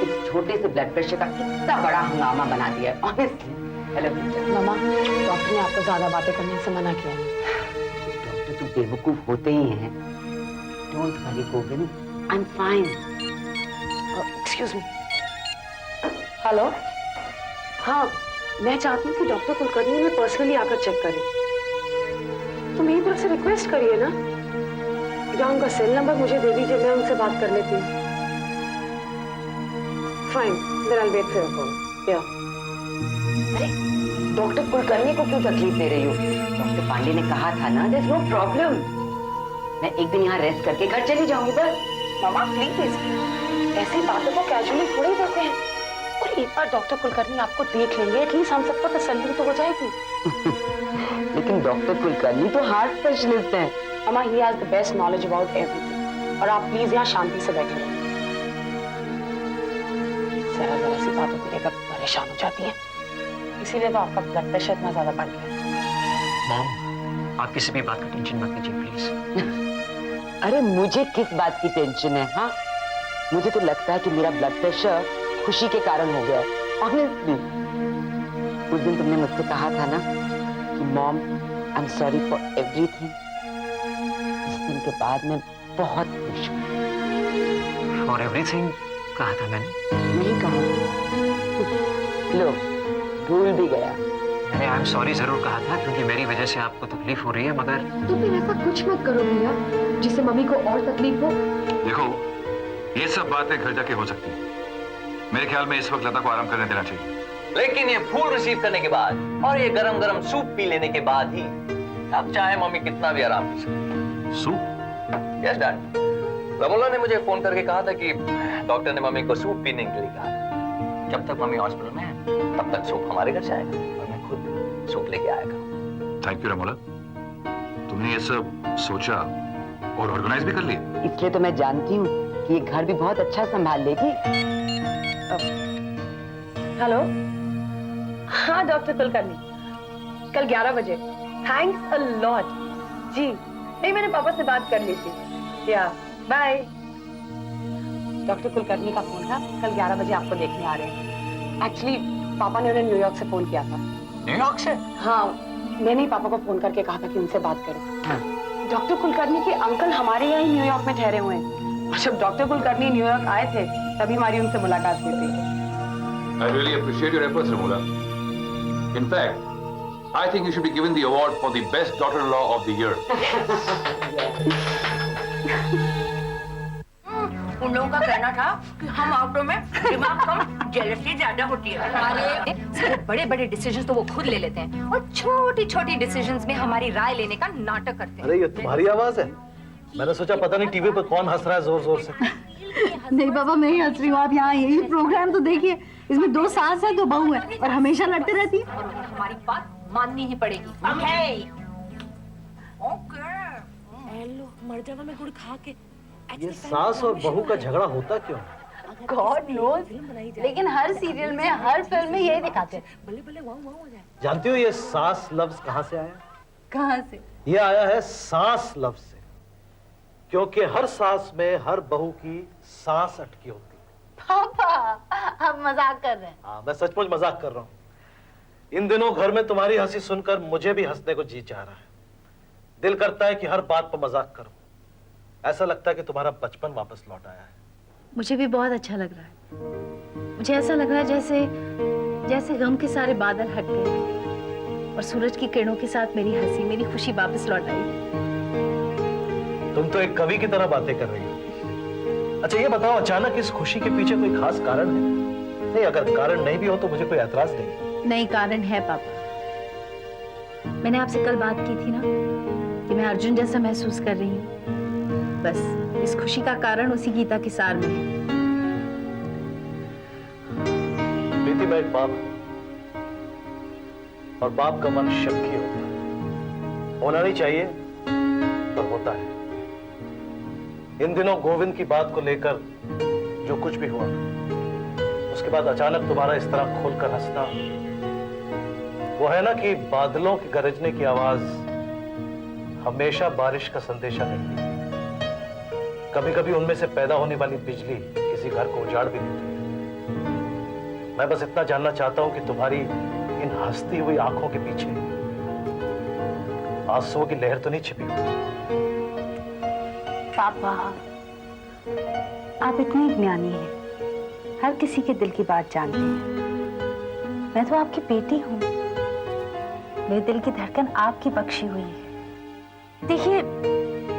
इस छोटे से ब्लड प्रेशर का इतना बड़ा हंगामा बना दिया है ऑनेस्टली। हेलो मामा, डॉक्टर ने आपको ज्यादा बातें करने से मना किया है। डॉक्टर तो बेवकूफ होते ही हैं। Don't worry Govind, I am fine. Excuse me. Hello, हाँ, मैं चाहती हूँ कि डॉक्टर कुलकर्णी में पर्सनली आकर चेक करें। तो मेरी तरफ से रिक्वेस्ट करिए ना, या उनका सेल नंबर मुझे दे दीजिए, मैं उनसे बात कर लेती हूँ। Fine, then I will wait for your call. या अरे डॉक्टर कुलकर्णी को क्यों तकलीफ दे रही हो? डॉक्टर पांडे ने कहा था ना, देयर इज नो प्रॉब्लम। मैं एक दिन यहाँ रेस्ट करके घर चली जाऊंगी बस। मामा प्लीज, ऐसी बातों को कैजुअली थोड़ी देते हैं। और एक बार डॉक्टर कुलकर्णी आपको देख लेंगे, एटलीस्ट हम सबको तसल्ली तो हो जाएगी। लेकिन डॉक्टर कुलकर्णी तो हार्ट स्पेशलिस्ट हैं। मामा, he has the best knowledge about everything. और आप प्लीज यहाँ शांति से बैठे रहिए। जरा सी बातों को लेकर परेशान हो जाती हैं, इसीलिए तो आपका ब्लड प्रेशर इतना ज्यादा बढ़ गया। मॉम, आप किसी भी बात का टेंशन मत लीजिए प्लीज। अरे मुझे किस बात की टेंशन है? हाँ, मुझे तो लगता है कि मेरा ब्लड प्रेशर खुशी के कारण हो गया है ऑनेस्टली। उस दिन तुमने मुझसे कहा था ना कि mom I am sorry for everything. उस दिन के बाद मैं बहुत खुश हूँ। फॉर एवरीथिंग कहा था मैंने? नहीं कहा। लो, भूल भी गया। मैंने आई एम सॉरी जरूर कहा था, क्योंकि मेरी वजह से आपको तकलीफ हो रही है, मगर तो फिर ऐसा कुछ मत करो भैया जिससे मम्मी को और तकलीफ हो। देखो, ये सब बातें घर जाके हो सकती हैं। मेरे ख्याल में इस वक्त लता को आराम करने देना चाहिए। लेकिन ये फूल रिसीव करने के बाद और ये गरम गरम सूप पी लेने के बाद ही अब चाहे मम्मी कितना भी आराम कर सकती। सूप? Yes dad. रमोला ने मुझे फोन करके कहा था कि डॉक्टर ने मम्मी को सूप पीने के लिए कहा था। जब तक मम्मी हॉस्पिटल में है तब तक सूप हमारे घर से आएगा और मैं खुद सूप लेके आएगा। थैंक यू रमोला, तुमने ये सब सोचा और ऑर्गेनाइज भी कर लिया। इसलिए तो मैं जानती हूँ कि ये घर भी बहुत अच्छा संभाल लेगी। हेलो, हाँ डॉक्टर कुलकर्णी, कल 11 बजे। Thanks a lot. जी नहीं, मैंने पापा से बात कर ली थी। या बाय। डॉक्टर कुलकर्णी का फोन था, कल 11 बजे आपको देखने आ रहे हैं। एक्चुअली पापा ने उन्हें न्यूयॉर्क से फोन किया था। न्यूयॉर्क से? हाँ, मैंने ही पापा को फोन करके कहा था कि उनसे बात करें। हाँ। डॉक्टर कुलकर्णी के अंकल हमारे यहाँ ही न्यूयॉर्क में ठहरे हुए हैं, और जब डॉक्टर कुलकर्णी न्यूयॉर्क आए थे तभी हमारी उनसे मुलाकात हुई थी। I really appreciate your efforts, Ramola. In fact, I think you should be given the award for the best daughter-in-law of the year. उन लोगों का कहना था कि हम औरतों में दिमाग कम, जेलसी ज्यादा होती है। अरे बड़े बड़े डिसीजंस तो वो खुद ले लेते हैं, और छोटी छोटी डिसीजंस में हमारी राय लेने का नाटक करते हैं। अरे ये तुम्हारी आवाज है? मैंने सोचा पता नहीं टीवी पर कौन हंस रहा है जोर जोर से। नहीं पापा, मैं ही हंस रही हूँ। आप यहाँ यही प्रोग्राम तो देखिए, इसमें 2 सास है 2 बहू है और हमेशा लड़ते रहती है। और उन्हें हमारी बात माननी ही पड़ेगी। हेलो, मर जावा मैं गुड़ खा के। ये सास और बहू का झगड़ा होता क्यों? गॉड नोज, लेकिन हर सीरियल में, हर फिल्म में यही दिखाते हैं। बल्ले बल्ले वाह वाह हो जाए। जानती हो ये सास लफ्ज कहाँ से आया? कहाँ से? ये आया है सांस लफ्ज से, क्योंकि हर सास में हर बहू की सांस अटकी होती है। पापा, आप मजाक कर रहे हैं। हाँ, मैं सचमुच मजाक कर रहा हूँ। इन दिनों घर में तुम्हारी हंसी सुनकर मुझे भी हंसने को जी चाह रहा है। दिल करता है कि हर बात पर मजाक करूं। ऐसा लगता है कि तुम्हारा बचपन वापस लौट आया है। मुझे भी बहुत अच्छा लग रहा है। मुझे ऐसा लग रहा है जैसे गम के सारे बादल हट गए और सूरज की किरणों के साथ मेरी हंसी, मेरी खुशी वापस लौट आई। तुम तो एक कवि की तरह बातें कर रही हो। अच्छा ये बताओ, अचानक इस खुशी के पीछे कोई खास कारण है? नहीं, अगर कारण नहीं भी हो तो मुझे कोई ऐतराज नहीं। नहीं, कारण है पापा। मैंने आपसे कल बात की थी ना कि मैं अर्जुन जैसा महसूस कर रही हूँ। बस इस खुशी का कारण उसी गीता के सार में है। प्रीति, मैं एक बाप हूं और बाप का मन शक्की होता है। होना नहीं चाहिए पर होता है। इन दिनों गोविंद की बात को लेकर जो कुछ भी हुआ, उसके बाद अचानक तुम्हारा इस तरह खोलकर हंसना, वो है ना कि बादलों के गरजने की आवाज हमेशा बारिश का संदेशा नहीं देती। कभी कभी उनमें से पैदा होने वाली बिजली किसी घर को उजाड़ भी देती है। मैं बस इतना जानना चाहता हूं कि तुम्हारी इन हंसती हुई आंखों के पीछे आंसुओं की लहर तो नहीं छिपी हुई? पापा, आप इतने ज्ञानी हैं, हर किसी के दिल की बात जानते हैं। मैं तो आपकी बेटी हूँ, मेरे दिल की धड़कन आपकी बख्शी हुई है। देखिए,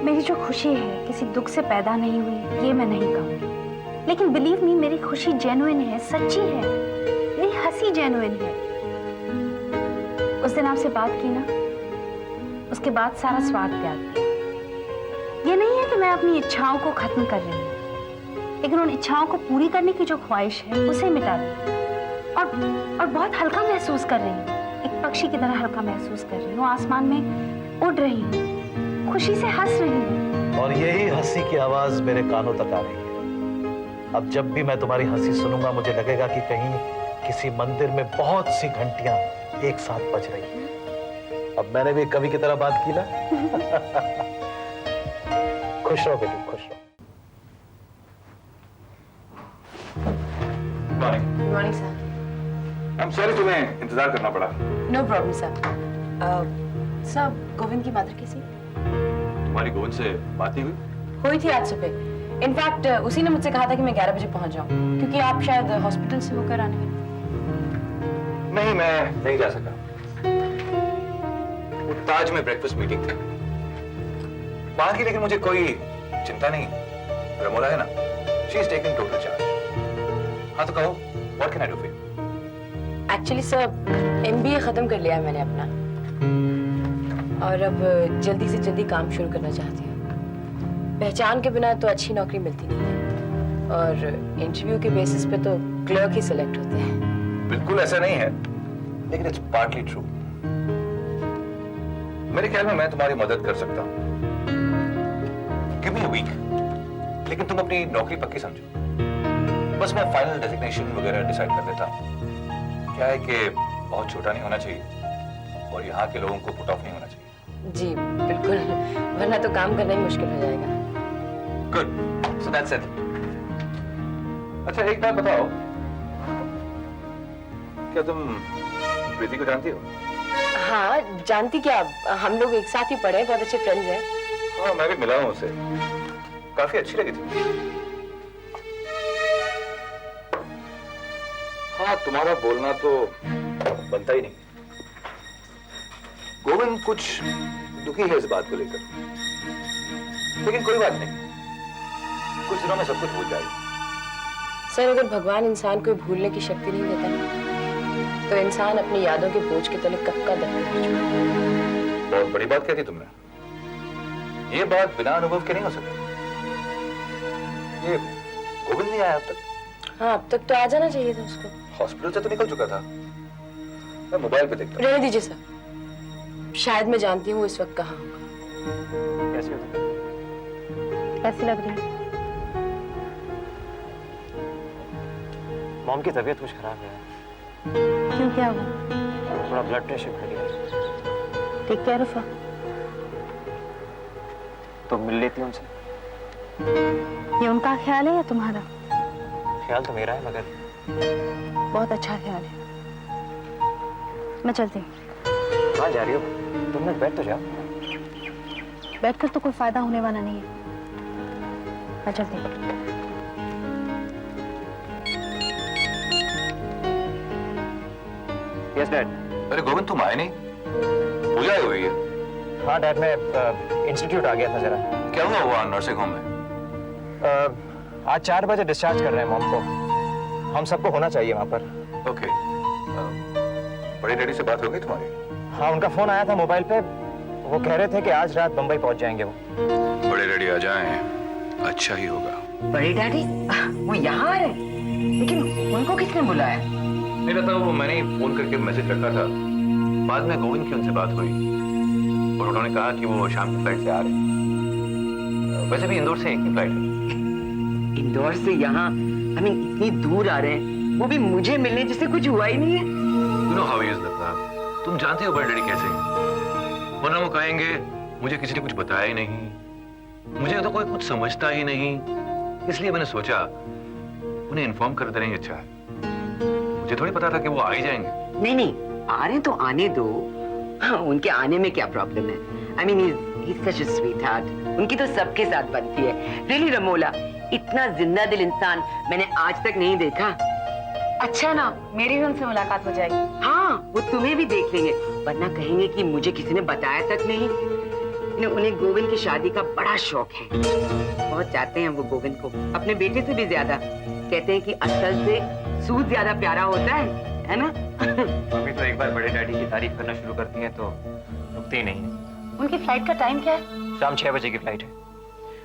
मेरी जो खुशी है किसी दुख से पैदा नहीं हुई, ये मैं नहीं कहूँगी, लेकिन बिलीव मी, मेरी खुशी जेन्युइन है, सच्ची है, मेरी हंसी जेन्युइन है। उस दिन आपसे बात की ना, उसके बाद सारा स्वार्थ त्याग दिया। ये नहीं है कि मैं अपनी इच्छाओं को खत्म कर रही हूँ, लेकिन उन इच्छाओं को पूरी करने की जो ख्वाहिश है उसे मिटा रही हूँ, और बहुत हल्का महसूस कर रही हूँ, एक पक्षी की तरह हल्का महसूस कर रही हूँ, आसमान में उड़ रही हूँ, खुशी से हंस रही हूँ। और यही हंसी की आवाज मेरे कानों तक आ रही है। अब जब भी मैं तुम्हारी हंसी सुनूंगा, मुझे लगेगा कि कहीं किसी मंदिर में बहुत सी घंटियां एक साथ बज रही हैं। अब मैंने भी कवि की तरह बात की ना। खुश रहो बेटी, खुश रहो। Good morning sir. I am sorry तुम्हें इंतजार करना पड़ा। No problem sir. Sir, Govind की मदर कैसी? तुम्हारी गोविंद से बात नहीं हुई? हुई थी आज सुबह। इनफैक्ट उसी ने मुझसे कहा था कि मैं 11 बजे पहुंच जाऊं, क्योंकि आप शायद हॉस्पिटल से होकर आने वाले। नहीं, मैं नहीं जा सका। वो ताज में ब्रेकफास्ट मीटिंग थी वहां की, लेकिन मुझे कोई चिंता नहीं। रमोला है ना, she is taking total charge. हाँ तो कहो, what can I do for you? Actually sir, MBA खत्म कर लिया है मैंने अपना, और अब जल्दी से जल्दी काम शुरू करना चाहती हूँ। पहचान के बिना तो अच्छी नौकरी मिलती नहीं है, और इंटरव्यू के बेसिस पे तो क्लर्क ही सिलेक्ट होते हैं। बिल्कुल ऐसा नहीं है, लेकिन इट्स पार्टली ट्रू। मेरे ख्याल में मैं तुम्हारी मदद कर सकता हूँ। गिव मी अ वीक, लेकिन तुम अपनी नौकरी पक्की समझो। बस मैं फाइनल डेजिग्नेशन वगैरह डिसाइड कर लेता हूँ। क्या है कि बहुत छोटा नहीं होना चाहिए, और यहाँ के लोगों को पुट ऑफ नहीं होना चाहिए। जी बिल्कुल, वरना तो काम करना ही मुश्किल हो जाएगा। Good, so that's it. अच्छा एक बात बताओ, क्या तुम प्रीति को जानती हो? हाँ, जानती क्या, हम लोग एक साथ ही पढ़े हैं, बहुत अच्छे फ्रेंड्स हैं। हाँ, मैं भी मिला हूँ उससे, काफी अच्छी लगी थी। हाँ, तुम्हारा बोलना तो बनता ही नहीं। गोविंद कुछ दुखी है इस बात को लेकर, लेकिन कोई बात नहीं, कुछ दिनों में सब कुछ भूल जाएगा। सर, अगर भगवान इंसान को भूलने की शक्ति नहीं देता ना, तो इंसान अपनी यादों के बोझ के तले कब का दबकर रह चुका है। बहुत बड़ी बात कह दी तुमने। ये बात बिना अनुभव के नहीं हो सकती। ये गोविंद नहीं आया अब तक? हाँ, अब तक तो आ जाना चाहिए था उसको। हॉस्पिटल से तो निकल चुका था, मैं मोबाइल पे देखता हूँ। रहने दीजिए सर, शायद मैं जानती हूँ इस वक्त कहाँ होगा। कैसी हो तुम? कैसी लग रही है? मॉम की तबीयत कुछ खराब है, क्यों, क्या हुआ? थोड़ा ब्लड प्रेशर बढ़ गया। Take care of. तो मिल लेती हूँ उनसे। ये उनका ख्याल है या तुम्हारा? ख्याल तो मेरा है, मगर बहुत अच्छा ख्याल है। मैं चलती हूँ। कहाँ जा रही हो? तुम लोग बैठ तो जाओ। बैठकर तो कोई फायदा होने वाला नहीं है, मैं चलती हूँ। Yes dad. अरे गोविंद, तुम आए नहीं? पूजा आई हुई है। हाँ डैड, मैं इंस्टीट्यूट आ गया था जरा। क्या हुआ हुआ नर्सिंग होम में? आज 4 बजे डिस्चार्ज कर रहे हैं मॉम को। हम सबको होना चाहिए वहाँ पर। ओके। बड़ी डैडी से बात हो गई तुम्हारी? हाँ, उनका फोन आया था मोबाइल पे, वो कह रहे थे कि आज रात बम्बई पहुंच जाएंगे वो। बड़े डैडी आ जाएं, अच्छा ही होगा। बड़े डैडी वो यहाँ आ रहे हैं, लेकिन उनको किसने बुलाया? नहीं पता, वो मैंने ही फोन करके मैसेज रखा था। बाद में गोविंद की उनसे बात हुई और उन्होंने कहा कि वो शाम की फ्लाइट से आ रहे हैं। वैसे भी इंदौर से एक ही फ्लाइट है। इंदौर से यहाँ इतनी दूर आ रहे हैं, वो भी मुझे मिलने, जिससे कुछ हुआ ही नहीं है। You know how he is, लता। तुम जानते हो बड़े डैडी कैसे हैं। वरना वो कहेंगे मुझे किसी ने कुछ बताया ही नहीं, मुझे तो कोई कुछ समझता ही नहीं, इसलिए मैंने सोचा उन्हें इन्फॉर्म कर दे रही अच्छा है। मुझे थोड़ी पता था कि वो आ ही जाएंगे। नहीं नहीं, आ रहे तो आने दो। उनके आने में क्या प्रॉब्लम है? I mean he's such a sweetheart. उनकी तो सबके साथ बनती है। Really रमोला, इतना जिंदा दिल इंसान मैंने आज तक नहीं देखा। अच्छा ना, मेरी भी उनसे मुलाकात हो जाएगी। हाँ, वो तुम्हें भी देख लेंगे, वरना कहेंगे कि मुझे किसी ने बताया तक नहीं। उन्हें गोविंद की शादी का बड़ा शौक है। बहुत चाहते हैं वो गोविंद को, अपने बेटे से भी ज्यादा। कहते हैं कि असल से सूद ज्यादा प्यारा होता है ना? मम्मी तो एक बार बड़े डैडी की तारीफ करना शुरू करती हैं तो रुकती ही नहीं है। उनकी फ्लाइट का टाइम क्या है? शाम 6 बजे की फ्लाइट है।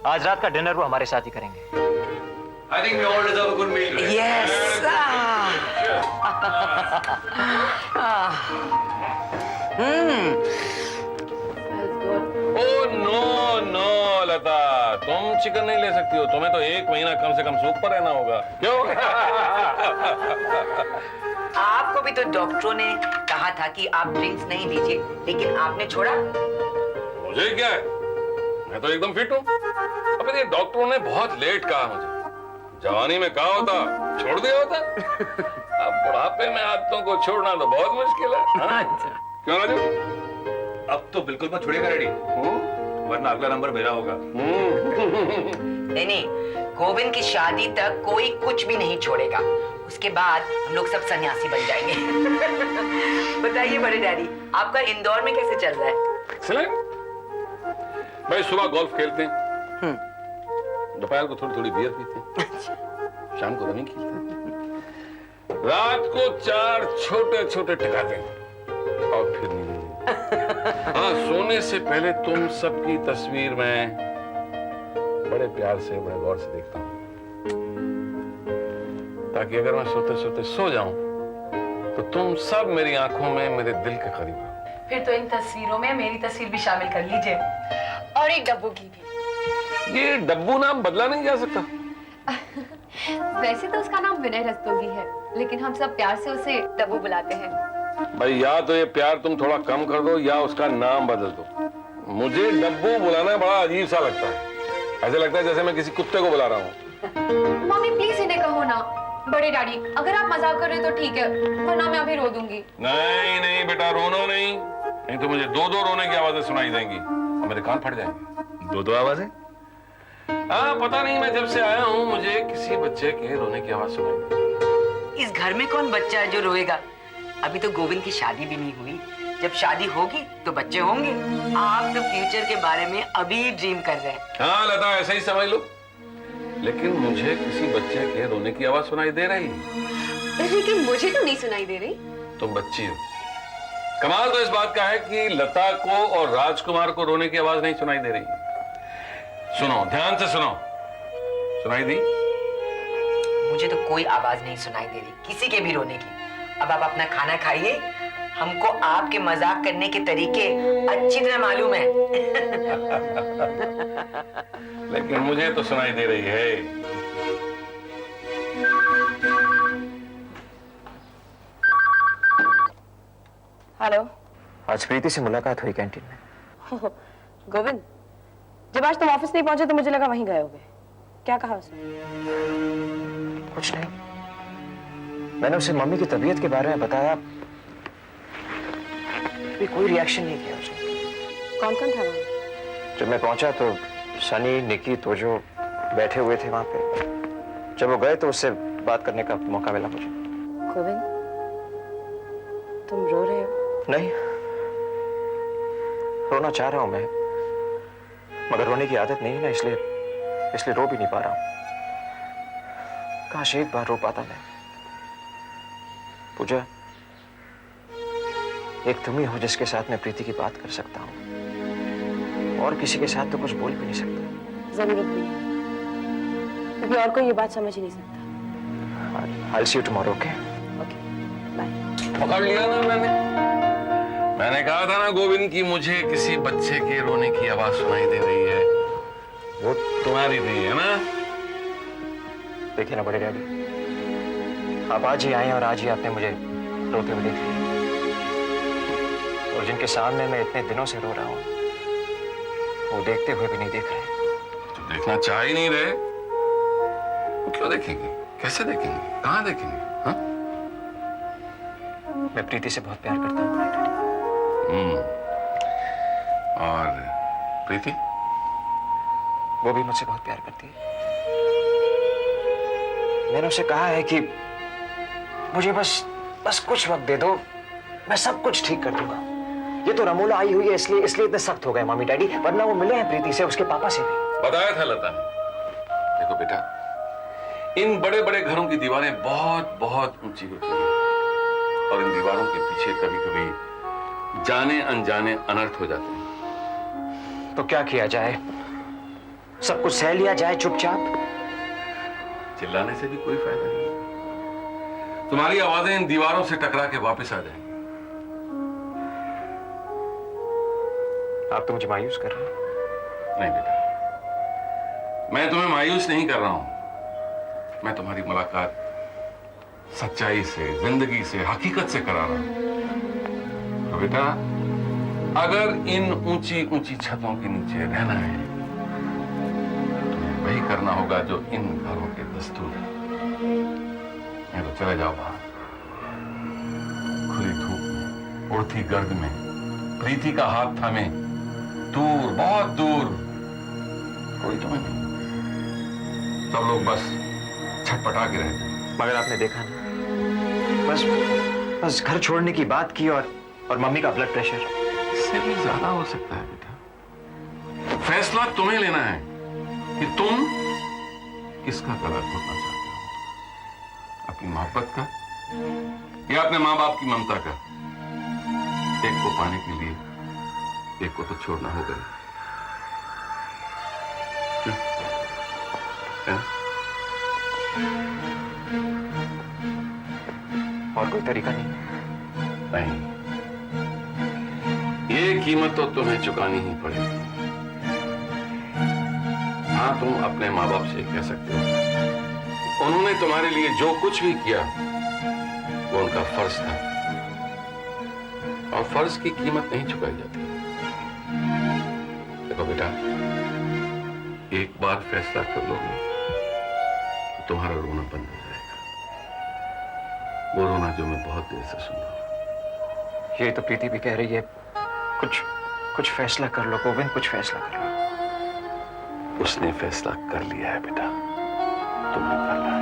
आज रात का डिनर वो हमारे साथ ही करेंगे। I think we all deserve a good meal today. Yes. Oh no no Lata, तुम चिकन नहीं ले सकती हो। तुम्हें तो 1 महीना कम से कम सूप पर रहना होगा। क्यों? आपको भी तो डॉक्टरों ने कहा था कि आप ड्रिंक्स नहीं लीजिए, लेकिन आपने छोड़ा। मुझे क्या है, मैं तो एकदम फिट हूँ। अब ये डॉक्टरों ने बहुत लेट कहा मुझे। जवानी में कहा होता, छोड़ दिया होता। अब बुढ़ापे में आदतों को छोड़ना तो बहुत मुश्किल है। हाँ? क्यों राजू? अब तो बिल्कुल मत छोड़िएगा डैडी, वरना अगला नंबर मेरा होगा। नहीं, गोविंद की शादी तक कोई कुछ भी नहीं छोड़ेगा। उसके बाद हम लोग सब सन्यासी बन जाएंगे। बताइए बड़े डैडी, आपका इंदौर में कैसे चल रहा है? एक्सीलेंट। भाई सुबह गोल्फ खेलते हैं, दोपहर को थोड़ी थोड़ी बियर पीते हैं, शाम को रनिंग खेलते हैं, रात को 4 छोटे छोटे टिकाते हैं और फिर नींद। हाँ, सोने से पहले तुम सबकी तस्वीर में बड़े प्यार से, बड़े गौर से देखता हूँ, ताकि अगर मैं सोते सोते सो जाऊं तो तुम सब मेरी आंखों में मेरे दिल के करीब हो। फिर तो इन तस्वीरों में मेरी तस्वीर भी शामिल कर लीजिए, और एक डब्बू की भी। ये डब्बू नाम बदला नहीं जा सकता। वैसे तो उसका नाम विनय रस्तोगी है, लेकिन हम सब प्यार से उसे डब्बू बुलाते हैं। भाई या तो ये प्यार तुम थोड़ा कम कर दो या उसका नाम बदल दो। मुझे डब्बू बुलाना बड़ा अजीब सा लगता है। ऐसे लगता है जैसे मैं किसी कुत्ते को बुला रहा हूँ। मम्मी प्लीज इन्हें कहो ना। बड़े डैडी, अगर आप मजाक कर रहे हो तो ठीक है, वरना मैं अभी रो दूंगी। नहीं नहीं बेटा, रोना नहीं तो मुझे 2-2 रोने की आवाजें सुनाई देंगी और मेरे कान फट जाएंगे। 2-2 आवाजें? हाँ, पता नहीं, मैं जब से आया हूँ मुझे किसी बच्चे के रोने की आवाज सुनाई दी। इस घर में कौन बच्चा है जो रोएगा? अभी तो गोविंद की शादी भी नहीं हुई। जब शादी होगी तो बच्चे होंगे। आप तो फ्यूचर के बारे में अभी ड्रीम कर रहे हैं। हाँ लता, ऐसे ही समझ लो। लेकिन मुझे किसी बच्चे के रोने की आवाज सुनाई दे रही है। लेकिन मुझे तो नहीं सुनाई दे रही। तुम बच्ची हो। कमाल तो इस बात का है कि लता को और राजकुमार को रोने की आवाज नहीं सुनाई दे रही। सुनो, ध्यान से सुनो। सुनाई दी? मुझे तो कोई आवाज नहीं सुनाई दे रही किसी के भी रोने की। अब आप अपना खाना खाइए, हमको आपके मजाक करने के तरीके अच्छी तरह मालूम है। लेकिन मुझे तो सुनाई दे रही है। हेलो। आज प्रीति से मुलाकात हुई कैंटीन में। गोविंद, जब आज तुम ऑफिस नहीं पहुंचे तो मुझे लगा वहीं गए होगे। क्या कहा उसने? कुछ नहीं, मैंने उसे मम्मी की तबीयत के बारे में बताया, भी कोई रिएक्शन नहीं किया उसने। कौन कौन था वहाँ? जब मैं पहुंचा तो सनी, निकी, तोजो बैठे हुए थे वहां पे। जब वो गए तो उससे बात करने का मौका मिला मुझे। गोविंद, तुम रो रहे हो? नहीं, रोना चाह रहा हूं मैं, मगर रोने की आदत नहीं है ना, इसलिए रो भी नहीं पा रहा हूं। काश एक बार रो पाता मैं। पूजा, एक तुम ही हो जिसके साथ मैं प्रीति की बात कर सकता हूं, और किसी के साथ तो कुछ बोल भी नहीं सकता। जरूरत भी नहीं, क्योंकि और कोई ये बात समझ ही नहीं सकता। I'll see you tomorrow, okay? Okay, bye. पकड़ लिया ना मैंने कहा था ना गोविंद की मुझे किसी बच्चे के रोने की आवाज सुनाई दे रही है। वो तुम्हारी थी, है ना? देखिए ना बड़े डैडी, आप आज ही आए और आज ही आपने मुझे रोते हुए देख लिया, और जिनके सामने मैं इतने दिनों से रो रहा हूँ वो देखते हुए भी नहीं देख रहे। तो देखना चाह ही नहीं रहे, वो क्यों देखेंगे? कैसे देखेंगे, कहाँ देखेंगे? हाँ? मैं प्रीति से बहुत प्यार करता हूँ डैडी। और प्रीति? वो भी मुझसे बहुत प्यार करती है। मैंने उसे कहा है कि मुझे बस कुछ वक्त दे दो, मैं सब कुछ ठीक कर दूंगा। ये तो रमोला आई हुई है इसलिए इतने सख्त हो गए मम्मी डैडी, वरना वो मिले हैं प्रीति से, उसके पापा से भी। बताया था लता ने। देखो बेटा, इन बड़े बड़े घरों की दीवारें बहुत बहुत ऊंची होती हैं और इन दीवारों के पीछे कभी कभी जाने अनजाने अनर्थ हो जाते हैं। तो क्या किया जाए? सब कुछ सह लिया जाए चुपचाप? चिल्लाने से भी कोई फायदा नहीं। तुम्हारी आवाजें इन दीवारों से टकरा के वापस आ जाएंगी। आप तो मुझे मायूस कर रहे हैं। नहीं बेटा, मैं तुम्हें मायूस नहीं कर रहा हूं। मैं तुम्हारी मुलाकात सच्चाई से, जिंदगी से, हकीकत से करा रहा हूं। तो बेटा, अगर इन ऊंची ऊंची छतों के नीचे रहना है, तुम्हें वही करना होगा जो इन घरों के दस्तूर है। नहीं तो चले जाओ बाहर, खुली धूप में, उड़ती गर्द में, प्रीति का हाथ थामे, दूर, बहुत दूर। कोई तुम्हें नहीं। सब लोग बस छटपटा के रहते हैं। मगर आपने देखा ना, बस घर छोड़ने की बात की और मम्मी का ब्लड प्रेशर। इससे भी ज्यादा हो सकता है बेटा। फैसला तुम्हें लेना है कि तुम किसका गला घोटना चाहते हो, अपनी मोहब्बत का या अपने माँ बाप की ममता का। एक को पाने के लिए एक को तो छोड़ना होगा। क्यों? है? और कोई तरीका नहीं? नहीं, ये कीमत तो तुम्हें चुकानी ही पड़ेगी। हाँ, तुम अपने माँ बाप से कह सकते हो उन्होंने तुम्हारे लिए जो कुछ भी किया वो उनका फर्ज था, और फर्ज की कीमत नहीं चुकाई जाती। देखो बेटा, एक बार फैसला कर लोगे तो तुम्हारा रोना बंद हो जाएगा। वो रोना जो मैं बहुत देर से सुन रहा हूं। ये तो प्रीति भी कह रही है, कुछ फैसला कर लो गोविंद, कुछ फैसला कर लो। उसने फैसला कर लिया है बेटा, तुमने कर लिया।